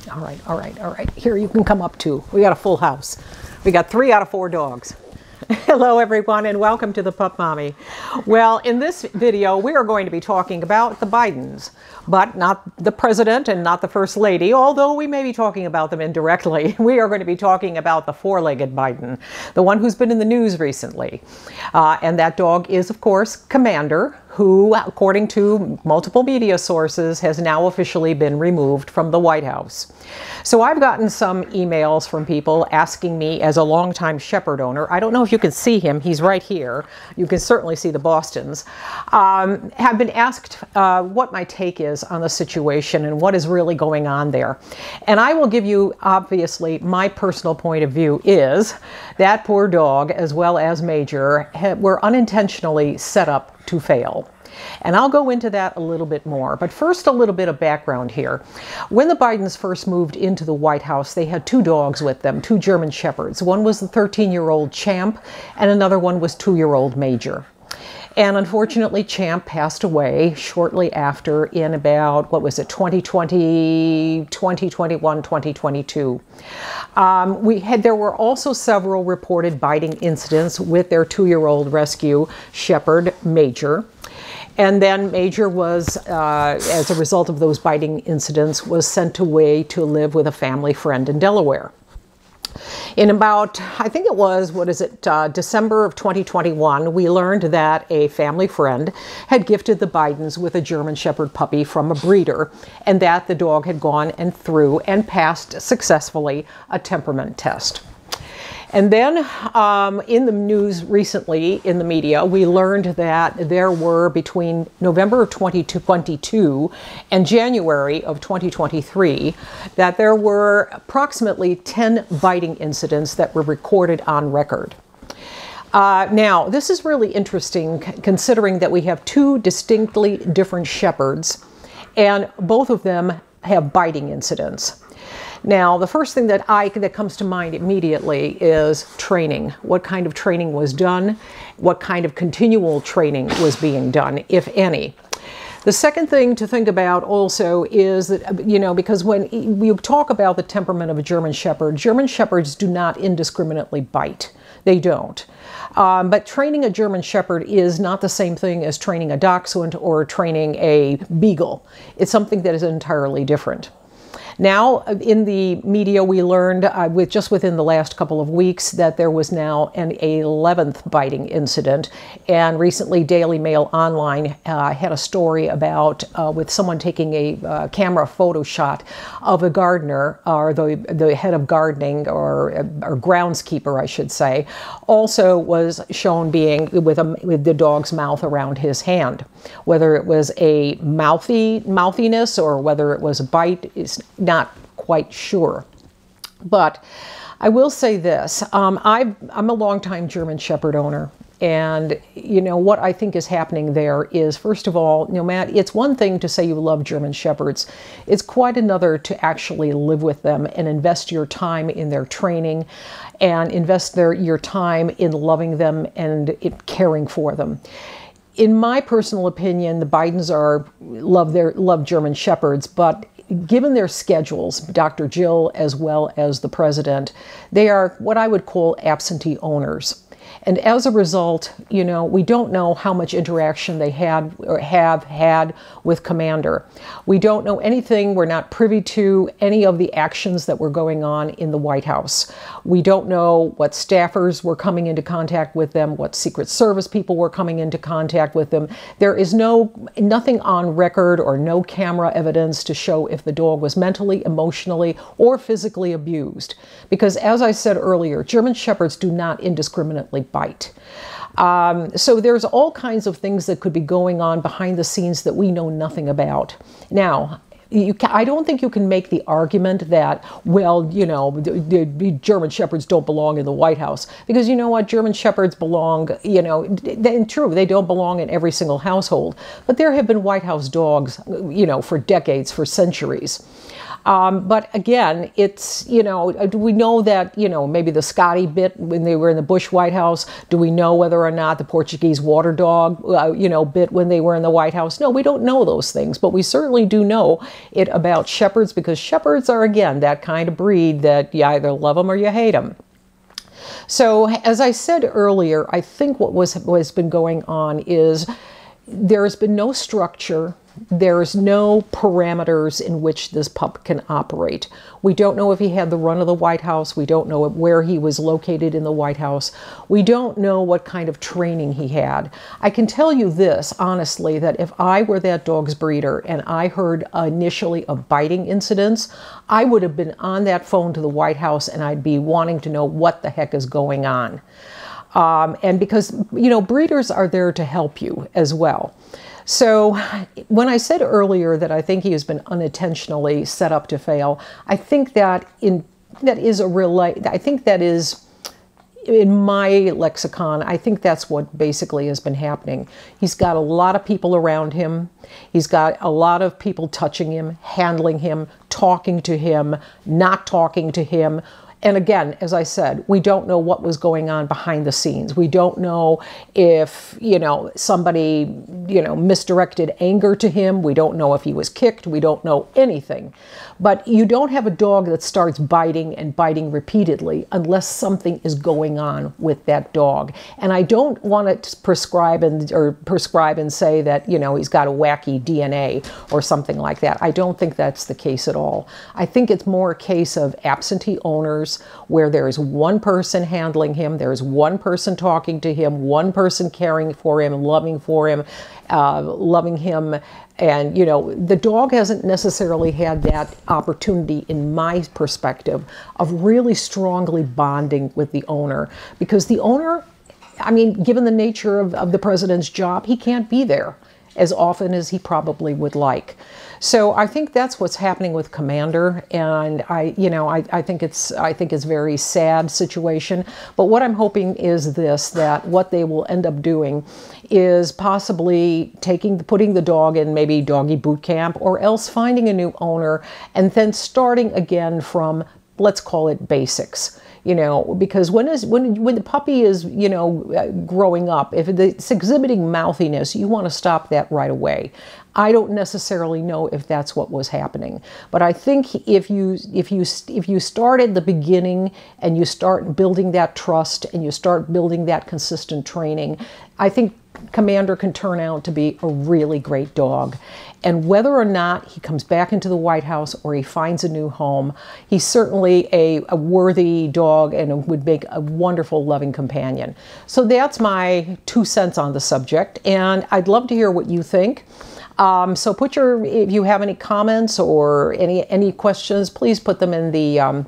All right, all right, all right. Here, you can come up too. We got a full house. We got 3 out of 4 dogs. Hello everyone and welcome to the Pup Mommy. Well, in this video we are going to be talking about the Bidens, but not the president and not the first lady, although we may be talking about them indirectly. We are going to be talking about the 4-legged Biden, the one who's been in the news recently. And that dog is, of course, Commander, who, according to multiple media sources, has now officially been removed from the White House. So I've gotten some emails from people asking me, as a longtime shepherd owner, I don't know if you can see him, he's right here, you can certainly see the Bostons, have been asked what my take is on the situation and what is really going on there. And I will give you, obviously, my personal point of view is that poor dog, as well as Major, were unintentionally set up to fail. And I'll go into that a little bit more. But first, a little bit of background here. When the Bidens first moved into the White House, they had 2 dogs with them, 2 German Shepherds. One was the 13-year-old Champ, and another one was 2-year-old Major. And unfortunately, Champ passed away shortly after in about, 2020, 2021, 2022. There were also several reported biting incidents with their 2-year-old rescue shepherd, Major. And then Major was, as a result of those biting incidents, was sent away to live with a family friend in Delaware. In about, I think it was, December of 2021, we learned that a family friend had gifted the Bidens with a German Shepherd puppy from a breeder, and that the dog had gone and through and passed successfully a temperament test. And then in the news recently, in the media, we learned that there were, between November of 2022 and January of 2023, that there were approximately 10 biting incidents that were recorded on record. Now, this is really interesting considering that we have 2 distinctly different shepherds, and both of them have biting incidents. Now, the first thing that comes to mind immediately is training. What kind of training was done? What kind of continual training was being done, if any? The second thing to think about also is that, because when you talk about the temperament of a German Shepherds do not indiscriminately bite. They don't. But training a German Shepherd is not the same thing as training a Dachshund or training a Beagle. It's something that is entirely different. Now, in the media, we learned just within the last couple of weeks that there was now an 11th biting incident. And recently, Daily Mail Online had a story about with someone taking a camera photo shot of a gardener, or the head of gardening, or groundskeeper, I should say, also was shown being with the dog's mouth around his hand. Whether it was a mouthiness or whether it was a bite is not quite sure. But I will say this, I'm a longtime German Shepherd owner, and what I think is happening there is, first of all, Matt, it's one thing to say you love German Shepherds. It's quite another to actually live with them and invest your time in their training and invest your time in loving them and in caring for them. In my personal opinion, the Bidens love German Shepherds, but given their schedules, Dr. Jill as well as the president, they are what I would call absentee owners. And as a result, we don't know how much interaction they had or have had with Commander. We don't know anything. We're not privy to any of the actions that were going on in the White House. We don't know what staffers were coming into contact with them, what Secret Service people were coming into contact with them. There is nothing on record or no camera evidence to show if the dog was mentally, emotionally, or physically abused. Because as I said earlier, German Shepherds do not indiscriminately bite. So there's all kinds of things that could be going on behind the scenes that we know nothing about. Now, I don't think you can make the argument that, well, the German Shepherds don't belong in the White House. Because you know what? German Shepherds belong, true, they don't belong in every single household. But there have been White House dogs, for decades, for centuries. But again, it's, do we know that, maybe the Scotty bit when they were in the Bush White House? Do we know whether or not the Portuguese water dog, bit when they were in the White House? No, we don't know those things, but we certainly do know it about shepherds, because shepherds are, again, that kind of breed that you either love them or you hate them. So, as I said earlier, I think what's been going on is there's been no structure. There's no parameters in which this pup can operate. We don't know if he had the run of the White House. We don't know where he was located in the White House. We don't know what kind of training he had. I can tell you this, honestly, that if I were that dog's breeder and I heard initially of biting incidents, I would have been on that phone to the White House and I'd be wanting to know what the heck is going on. And because, breeders are there to help you as well. So when I said earlier that I think he has been unintentionally set up to fail, I think that is in my lexicon, I think that's what basically has been happening. He's got a lot of people around him. He's got a lot of people touching him, handling him, talking to him, not talking to him. And again, as I said, we don't know what was going on behind the scenes. We don't know if, somebody, misdirected anger to him. We don't know if he was kicked. We don't know anything. But you don't have a dog that starts biting and biting repeatedly unless something is going on with that dog. And I don't want to prescribe and say that, he's got a wacky DNA or something like that. I don't think that's the case at all. I think it's more a case of absentee owners, where there is one person handling him, there's one person talking to him, one person caring for him, loving him, and the dog hasn't necessarily had that opportunity, in my perspective, of really strongly bonding with the owner, because the owner, given the nature of the president's job, he can't be there as often as he probably would like. So I think that's what's happening with Commander, and I think it's a very sad situation. But what I'm hoping is that what they will end up doing is possibly putting the dog in maybe doggy boot camp, or else finding a new owner and then starting again from, let's call it, basics. Because when the puppy is, growing up, if it's exhibiting mouthiness, you want to stop that right away. I don't necessarily know if that's what was happening, but I think if you start at the beginning and you start building that trust and you start building that consistent training, I think Commander can turn out to be a really great dog. And whether or not he comes back into the White House or he finds a new home, he's certainly a worthy dog and would make a wonderful, loving companion. So that's my 2 cents on the subject, and I'd love to hear what you think. So if you have any comments or any questions, please put them in the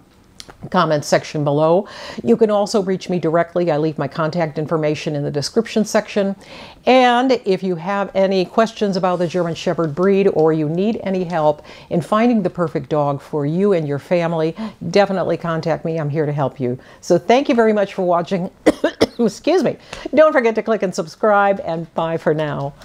comments section below. You can also reach me directly. I leave my contact information in the description section. And if you have any questions about the German Shepherd breed, or you need any help in finding the perfect dog for you and your family, definitely contact me. I'm here to help you. So thank you very much for watching. Excuse me. Don't forget to click and subscribe, and bye for now.